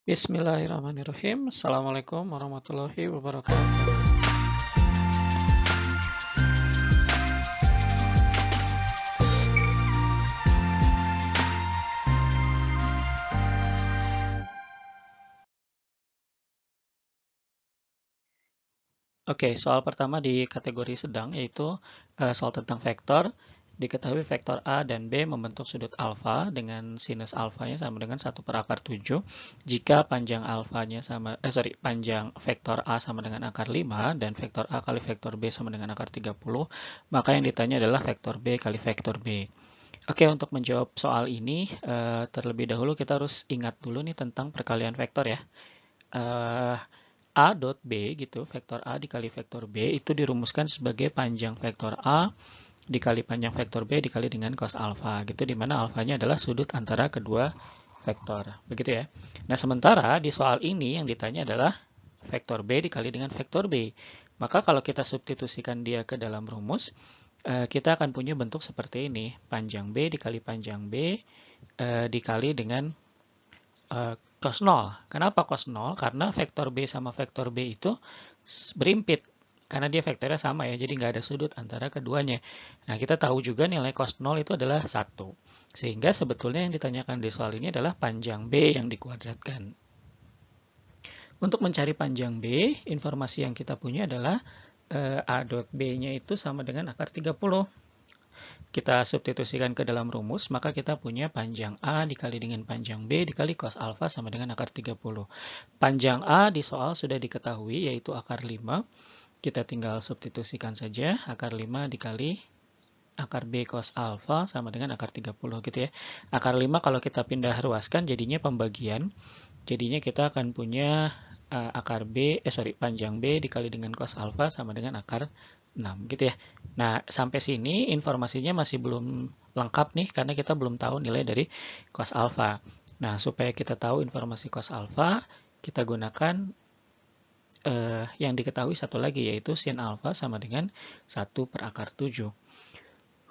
Bismillahirrahmanirrahim. Assalamualaikum warahmatullahi wabarakatuh. Oke, soal pertama di kategori sedang yaitu soal tentang vektor. Diketahui vektor A dan B membentuk sudut alfa dengan sinus alfanya sama dengan 1/7. Jika panjang alfanya panjang vektor A sama dengan akar 5 dan vektor A kali vektor B sama dengan akar 30, maka yang ditanya adalah vektor B kali vektor B. Oke, untuk menjawab soal ini, terlebih dahulu kita harus ingat dulu nih tentang perkalian vektor ya. A dot B gitu, vektor A dikali vektor B itu dirumuskan sebagai panjang vektor A dikali panjang vektor B dikali dengan cos alfa gitu, dimana alfanya adalah sudut antara kedua vektor, begitu ya. Nah, sementara di soal ini yang ditanya adalah vektor B dikali dengan vektor B. Maka kalau kita substitusikan dia ke dalam rumus, kita akan punya bentuk seperti ini, panjang B dikali panjang B dikali dengan cos 0. Kenapa cos 0? Karena vektor B sama vektor B itu berimpit. Karena dia vektornya sama ya, jadi nggak ada sudut antara keduanya. Nah, kita tahu juga nilai cos 0 itu adalah 1. Sehingga sebetulnya yang ditanyakan di soal ini adalah panjang B yang dikuadratkan. Untuk mencari panjang B, informasi yang kita punya adalah A dot B-nya itu sama dengan akar 30. Kita substitusikan ke dalam rumus, maka kita punya panjang A dikali dengan panjang B dikali cos alfa sama dengan akar 30. Panjang A di soal sudah diketahui, yaitu akar 5. Kita tinggal substitusikan saja, akar 5 dikali akar B cos alfa sama dengan akar 30 gitu ya. Akar 5 kalau kita pindah ruaskan jadinya pembagian. Jadinya kita akan punya panjang B dikali dengan cos alfa sama dengan akar 6 gitu ya. Nah, sampai sini informasinya masih belum lengkap nih karena kita belum tahu nilai dari cos alfa. Nah, supaya kita tahu informasi cos alfa, kita gunakan yang diketahui satu lagi yaitu sin alfa sama dengan 1/7.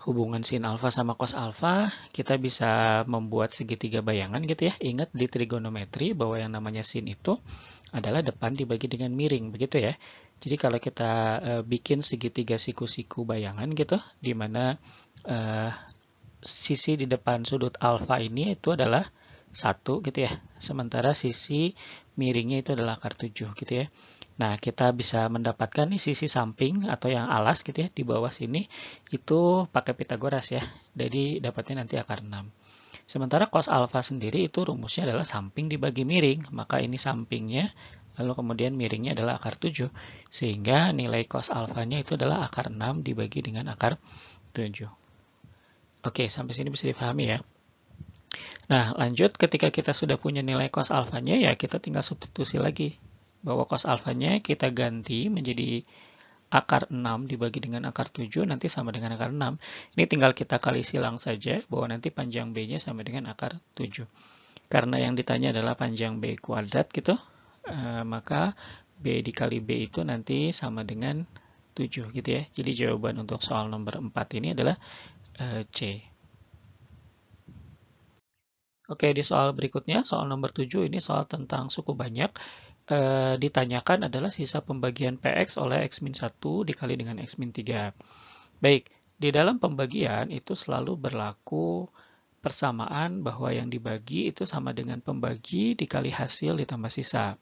Hubungan sin alfa sama cos alfa kita bisa membuat segitiga bayangan gitu ya. Ingat di trigonometri bahwa yang namanya sin itu adalah depan dibagi dengan miring begitu ya. Jadi kalau kita bikin segitiga siku-siku bayangan gitu, di mana sisi di depan sudut alfa ini itu adalah 1 gitu ya. Sementara sisi miringnya itu adalah akar 7 gitu ya. Nah, kita bisa mendapatkan nih sisi samping atau yang alas gitu ya di bawah sini itu pakai Pitagoras ya. Jadi dapatnya nanti akar 6. Sementara cos alfa sendiri itu rumusnya adalah samping dibagi miring, maka ini sampingnya lalu kemudian miringnya adalah akar 7. Sehingga nilai cos alfanya itu adalah akar 6 dibagi dengan akar 7. Oke, sampai sini bisa difahami ya. Nah, lanjut ketika kita sudah punya nilai cos alfanya ya kita tinggal substitusi lagi. Bahwa cos alfanya kita ganti menjadi akar 6 dibagi dengan akar 7 nanti sama dengan akar 6. Ini tinggal kita kali silang saja bahwa nanti panjang B-nya sama dengan akar 7. Karena yang ditanya adalah panjang B kuadrat gitu, maka B dikali B itu nanti sama dengan 7 gitu ya. Jadi jawaban untuk soal nomor 4 ini adalah C. Oke, di soal berikutnya, soal nomor 7 ini soal tentang suku banyak. Ditanyakan adalah sisa pembagian PX oleh X-1 dikali dengan X-3. Baik, di dalam pembagian itu selalu berlaku persamaan bahwa yang dibagi itu sama dengan pembagi dikali hasil ditambah sisa.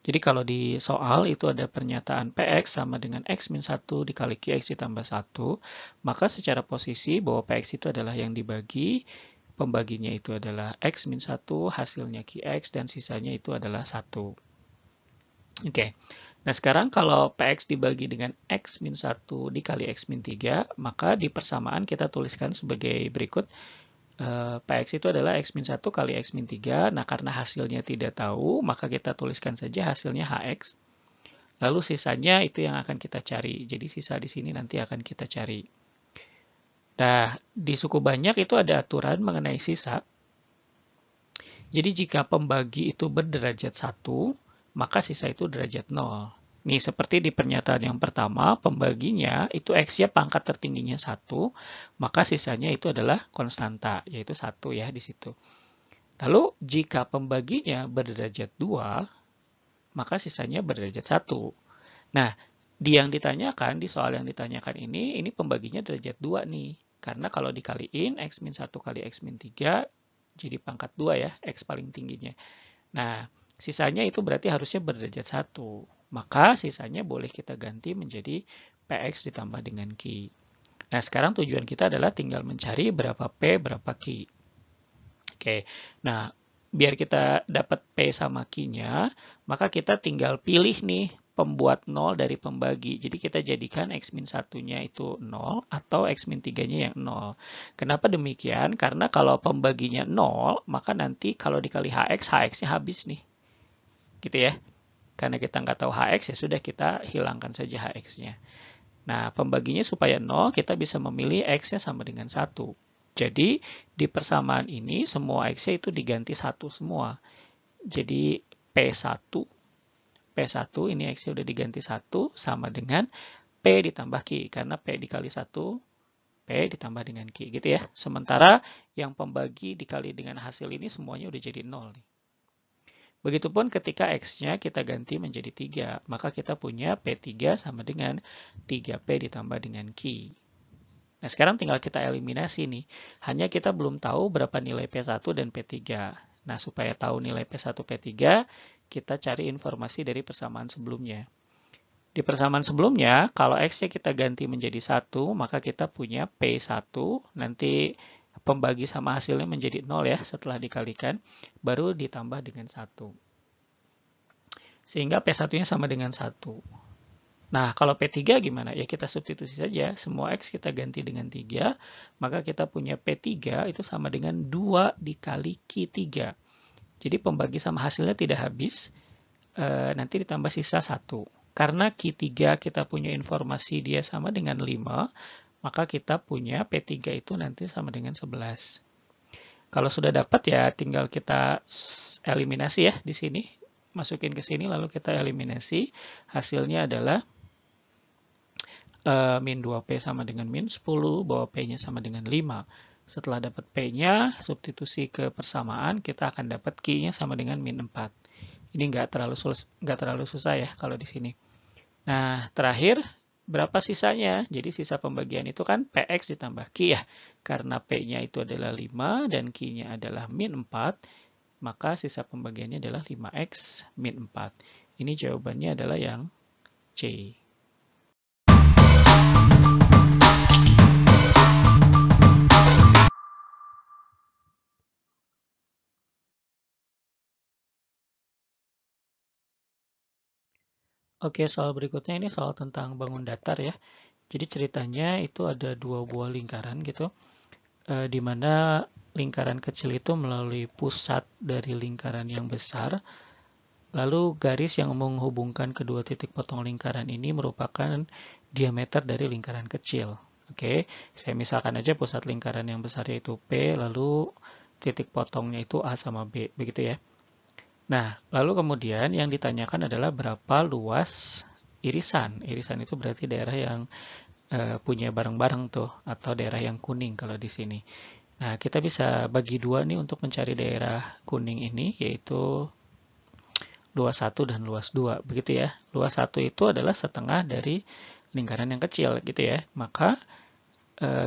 Jadi kalau di soal itu ada pernyataan PX sama dengan X-1 dikali QX ditambah 1, maka secara posisi bahwa PX itu adalah yang dibagi, pembaginya itu adalah X-1, hasilnya QX, dan sisanya itu adalah 1. Oke, nah sekarang kalau PX dibagi dengan X-1 dikali X-3, maka di persamaan kita tuliskan sebagai berikut. PX itu adalah X-1 kali X-3, nah karena hasilnya tidak tahu, maka kita tuliskan saja hasilnya HX. Lalu sisanya itu yang akan kita cari, jadi sisa di sini nanti akan kita cari. Nah, di suku banyak itu ada aturan mengenai sisa. Jadi jika pembagi itu berderajat 1, maka sisa itu derajat 0. Nih, seperti di pernyataan yang pertama, pembaginya itu X-nya pangkat tertingginya 1, maka sisanya itu adalah konstanta, yaitu 1 ya di situ. Lalu jika pembaginya berderajat 2, maka sisanya berderajat 1. Nah, di soal yang ditanyakan ini pembaginya derajat 2 nih. Karena kalau dikaliin X-1 kali X-3 jadi pangkat 2 ya, X paling tingginya. Nah, sisanya itu berarti harusnya berderajat 1. Maka sisanya boleh kita ganti menjadi PX ditambah dengan Q. Nah, sekarang tujuan kita adalah tinggal mencari berapa P, berapa Q. Oke, nah biar kita dapat P sama Q-nya, maka kita tinggal pilih nih pembuat 0 dari pembagi. Jadi kita jadikan X-1-nya itu 0 atau X-3-nya yang 0. Kenapa demikian? Karena kalau pembaginya 0, maka nanti kalau dikali HX, HX-nya habis nih. Gitu ya. Karena kita nggak tahu HX, ya sudah kita hilangkan saja HX-nya. Nah, pembaginya supaya 0, kita bisa memilih X-nya sama dengan 1. Jadi, di persamaan ini, semua X-nya itu diganti 1 semua. Jadi, P1 ini X-nya udah diganti 1 sama dengan P ditambah Q. Karena P dikali 1, P ditambah dengan Q. Gitu ya. Sementara yang pembagi dikali dengan hasil ini semuanya udah jadi 0 nih. Begitupun ketika X-nya kita ganti menjadi 3, maka kita punya P3 sama dengan 3P ditambah dengan Q. Nah, sekarang tinggal kita eliminasi nih. Hanya kita belum tahu berapa nilai P1 dan P3. Nah, supaya tahu nilai P1, P3, kita cari informasi dari persamaan sebelumnya. Di persamaan sebelumnya, kalau X-nya kita ganti menjadi 1, maka kita punya P1, nanti pembagi sama hasilnya menjadi 0 ya, setelah dikalikan, baru ditambah dengan 1. Sehingga P1-nya sama dengan 1. Nah, kalau P3 gimana? Ya kita substitusi saja. Semua X kita ganti dengan 3. Maka kita punya P3 itu sama dengan 2 dikali Q3. Jadi pembagi sama hasilnya tidak habis. Nanti ditambah sisa 1. Karena Q3 kita punya informasi dia sama dengan 5. Maka kita punya P3 itu nanti sama dengan 11. Kalau sudah dapat ya tinggal kita eliminasi ya di sini. Masukin ke sini lalu kita eliminasi. Hasilnya adalah min 2P sama dengan min 10, bahwa P-nya sama dengan 5. Setelah dapat P-nya, substitusi ke persamaan, kita akan dapat Q-nya sama dengan min 4. Ini nggak terlalu susah ya kalau di sini. Nah, terakhir, berapa sisanya? Jadi sisa pembagian itu kan PX ditambah Q ya. Karena P-nya itu adalah 5 dan Q-nya adalah min 4, maka sisa pembagiannya adalah 5X min 4. Ini jawabannya adalah yang C. Oke, soal berikutnya ini soal tentang bangun datar ya. Jadi ceritanya itu ada 2 buah lingkaran gitu, di mana lingkaran kecil itu melalui pusat dari lingkaran yang besar, lalu garis yang menghubungkan kedua titik potong lingkaran ini merupakan diameter dari lingkaran kecil. Oke, saya misalkan aja pusat lingkaran yang besar yaitu P, lalu titik potongnya itu A sama B, begitu ya. Nah, lalu kemudian yang ditanyakan adalah berapa luas irisan. Irisan itu berarti daerah yang punya bareng-bareng tuh, atau daerah yang kuning kalau di sini. Nah, kita bisa bagi dua nih untuk mencari daerah kuning ini, yaitu luas 1 dan luas 2. Begitu ya. Luas 1 itu adalah setengah dari lingkaran yang kecil gitu ya. Maka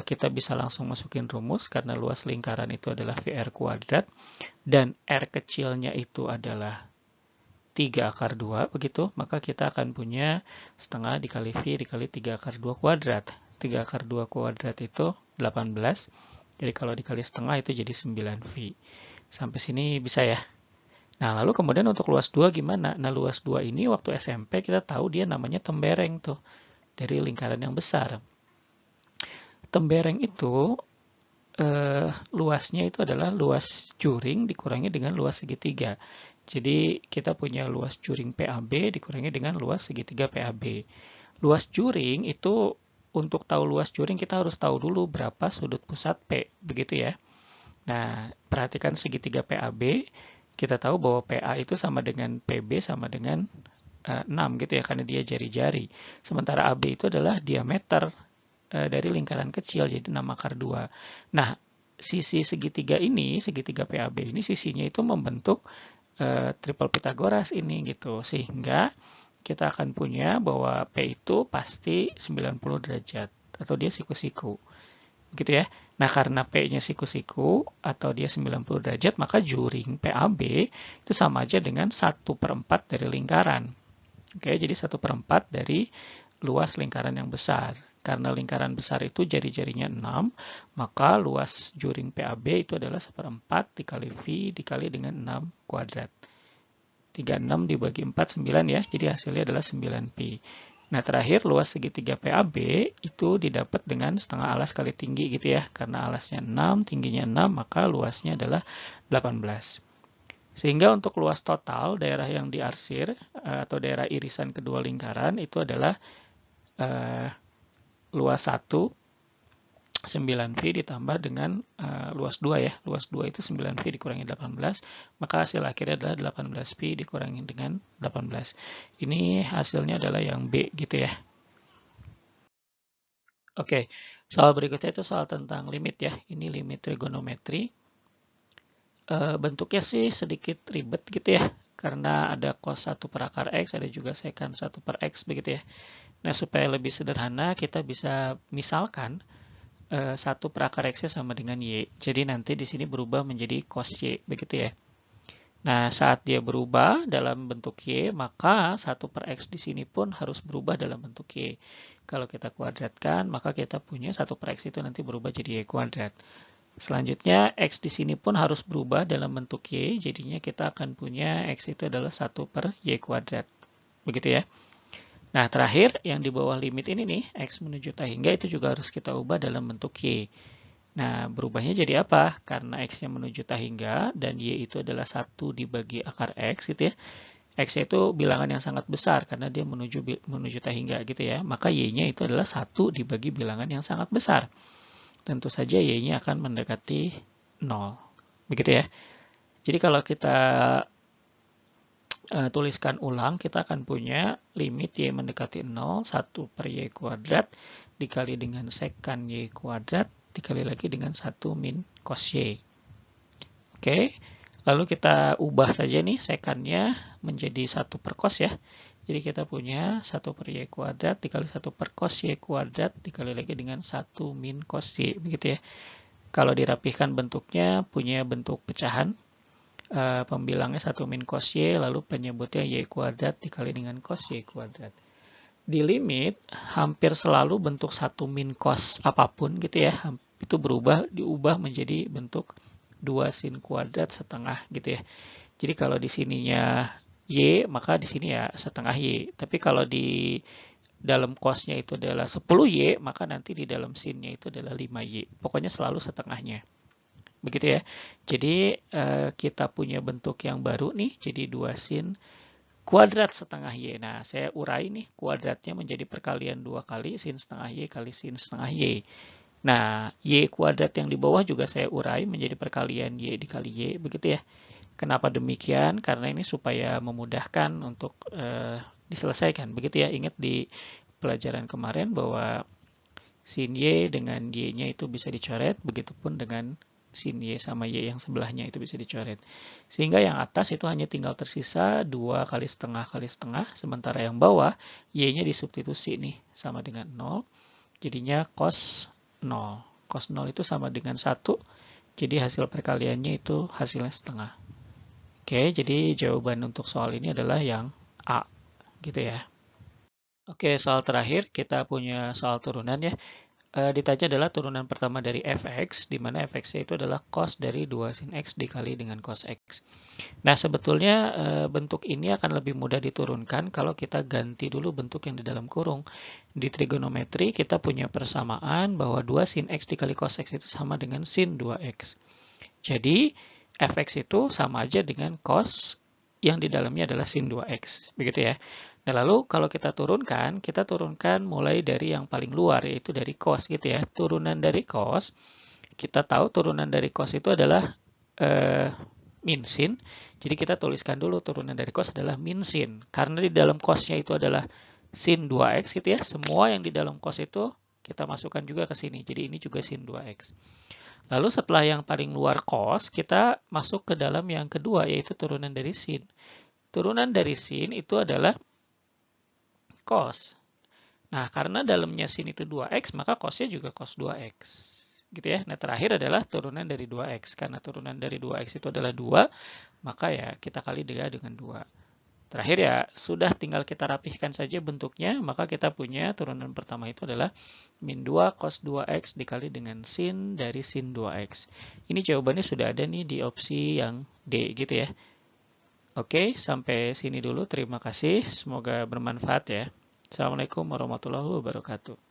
kita bisa langsung masukin rumus karena luas lingkaran itu adalah VR kuadrat dan R kecilnya itu adalah 3 akar 2 begitu, maka kita akan punya setengah dikali V dikali 3 akar 2 kuadrat. 3 akar 2 kuadrat itu 18, jadi kalau dikali setengah itu jadi 9V. Sampai sini bisa ya. Nah, lalu kemudian untuk luas 2 gimana? Nah, luas 2 ini waktu SMP kita tahu dia namanya tembereng tuh, dari lingkaran yang besar. Tembereng itu luasnya itu adalah luas juring dikurangi dengan luas segitiga. Jadi kita punya luas juring PAB dikurangi dengan luas segitiga PAB. Luas juring itu, untuk tahu luas juring kita harus tahu dulu berapa sudut pusat P, begitu ya. Nah, perhatikan segitiga PAB, kita tahu bahwa PA itu sama dengan PB sama dengan 6 gitu ya, karena dia jari-jari. Sementara AB itu adalah diameter dari lingkaran kecil, jadi 6 akar 2. Nah, sisi segitiga ini, segitiga PAB ini sisinya itu membentuk triple Pythagoras ini gitu. Sehingga kita akan punya bahwa P itu pasti 90 derajat atau dia siku-siku. Gitu ya. Nah, karena P-nya siku-siku atau dia 90 derajat, maka juring PAB itu sama aja dengan 1/4 dari lingkaran. Oke, jadi 1/4 dari luas lingkaran yang besar. Karena lingkaran besar itu jari-jarinya 6, maka luas juring PAB itu adalah 1/4 dikali V dikali dengan 6 kuadrat. 36 dibagi 4, 9 ya, jadi hasilnya adalah 9pi. Nah, terakhir luas segitiga PAB itu didapat dengan setengah alas kali tinggi gitu ya. Karena alasnya 6, tingginya 6, maka luasnya adalah 18. Sehingga untuk luas total daerah yang diarsir atau daerah irisan kedua lingkaran itu adalah luas 1, 9V ditambah dengan luas 2 ya. Luas 2 itu 9V dikurangi 18, maka hasil akhirnya adalah 18V dikurangi dengan 18. Ini hasilnya adalah yang B gitu ya. Oke, soal berikutnya itu soal tentang limit ya. Ini limit trigonometri. Bentuknya sih sedikit ribet gitu ya. Karena ada cos 1 per akar X, ada juga secant 1 per X begitu ya. Nah, supaya lebih sederhana, kita bisa misalkan 1 per akar X-nya sama dengan Y. Jadi nanti di sini berubah menjadi cos Y, begitu ya. Nah, saat dia berubah dalam bentuk Y, maka 1 per X di sini pun harus berubah dalam bentuk Y. Kalau kita kuadratkan, maka kita punya 1 per X itu nanti berubah jadi Y kuadrat. Selanjutnya, X di sini pun harus berubah dalam bentuk Y, jadinya kita akan punya X itu adalah 1 per Y kuadrat. Begitu ya. Nah, terakhir yang di bawah limit ini nih, X menuju tak hingga itu juga harus kita ubah dalam bentuk Y. Nah, berubahnya jadi apa? Karena X-nya menuju tak hingga dan Y itu adalah 1 dibagi akar X gitu ya. X itu bilangan yang sangat besar karena dia menuju tak hingga gitu ya. Maka Y-nya itu adalah 1 dibagi bilangan yang sangat besar. Tentu saja Y-nya akan mendekati 0. Begitu ya. Jadi kalau kita tuliskan ulang, kita akan punya limit Y mendekati 0, 1 per Y kuadrat, dikali dengan secant Y kuadrat, dikali lagi dengan 1 min cos Y. Oke, lalu kita ubah saja nih secantnya menjadi 1 per cos ya. Jadi kita punya 1 per Y kuadrat, dikali 1 per cos Y kuadrat, dikali lagi dengan 1 min cos Y. Begitu ya. Kalau dirapihkan bentuknya, punya bentuk pecahan. Pembilangnya 1 min cos Y, lalu penyebutnya Y kuadrat dikali dengan cos Y kuadrat. Di limit, hampir selalu bentuk 1 min cos apapun gitu ya, itu diubah menjadi bentuk 2 sin kuadrat setengah gitu ya. Jadi kalau di sininya Y, maka di sini ya setengah Y. Tapi kalau di dalam cosnya itu adalah 10Y, maka nanti di dalam sinnya itu adalah 5Y. Pokoknya selalu setengahnya. Begitu ya. Jadi kita punya bentuk yang baru nih, jadi 2 sin kuadrat setengah Y. Nah, saya urai nih kuadratnya menjadi perkalian 2 kali sin setengah Y kali sin setengah Y. Nah, Y kuadrat yang di bawah juga saya urai menjadi perkalian Y dikali Y, begitu ya. Kenapa demikian? Karena ini supaya memudahkan untuk diselesaikan, begitu ya. Ingat di pelajaran kemarin bahwa sin Y dengan Y-nya itu bisa dicoret, begitupun dengan sin Y sama Y yang sebelahnya itu bisa dicoret. Sehingga yang atas itu hanya tinggal tersisa 2 kali setengah, sementara yang bawah Y-nya disubstitusi nih, sama dengan 0. Jadinya cos 0. Cos 0 itu sama dengan 1, jadi hasil perkaliannya itu hasilnya setengah. Oke, jadi jawaban untuk soal ini adalah yang A, gitu ya. Oke, soal terakhir kita punya soal turunan ya. Ditanya adalah turunan pertama dari fx, di mana fx itu adalah cos dari 2 sin x dikali dengan cos x. Nah, sebetulnya bentuk ini akan lebih mudah diturunkan kalau kita ganti dulu bentuk yang di dalam kurung. Di trigonometri kita punya persamaan bahwa 2 sin x dikali cos x itu sama dengan sin 2x. Jadi, fx itu sama aja dengan cos yang di dalamnya adalah sin 2x. Begitu ya. Nah, lalu kalau kita turunkan mulai dari yang paling luar, yaitu dari cos gitu ya. Turunan dari cos, kita tahu turunan dari cos itu adalah min sin. Jadi kita tuliskan dulu turunan dari cos adalah min sin. Karena di dalam cosnya itu adalah sin 2x gitu ya. Semua yang di dalam cos itu kita masukkan juga ke sini. Jadi ini juga sin 2x. Lalu setelah yang paling luar cos, kita masuk ke dalam yang kedua, yaitu turunan dari sin. Turunan dari sin itu adalah cos. Nah, karena dalamnya sin itu 2x, maka cosnya juga cos 2x. Gitu ya. Nah, terakhir adalah turunan dari 2x. Karena turunan dari 2x itu adalah 2, maka ya kita kali dengan 2. Terakhir ya, sudah tinggal kita rapihkan saja bentuknya, maka kita punya turunan pertama itu adalah min 2 cos 2x dikali dengan sin dari sin 2x. Ini jawabannya sudah ada nih di opsi yang D gitu ya. Oke, sampai sini dulu. Terima kasih. Semoga bermanfaat ya. Assalamualaikum warahmatullahi wabarakatuh.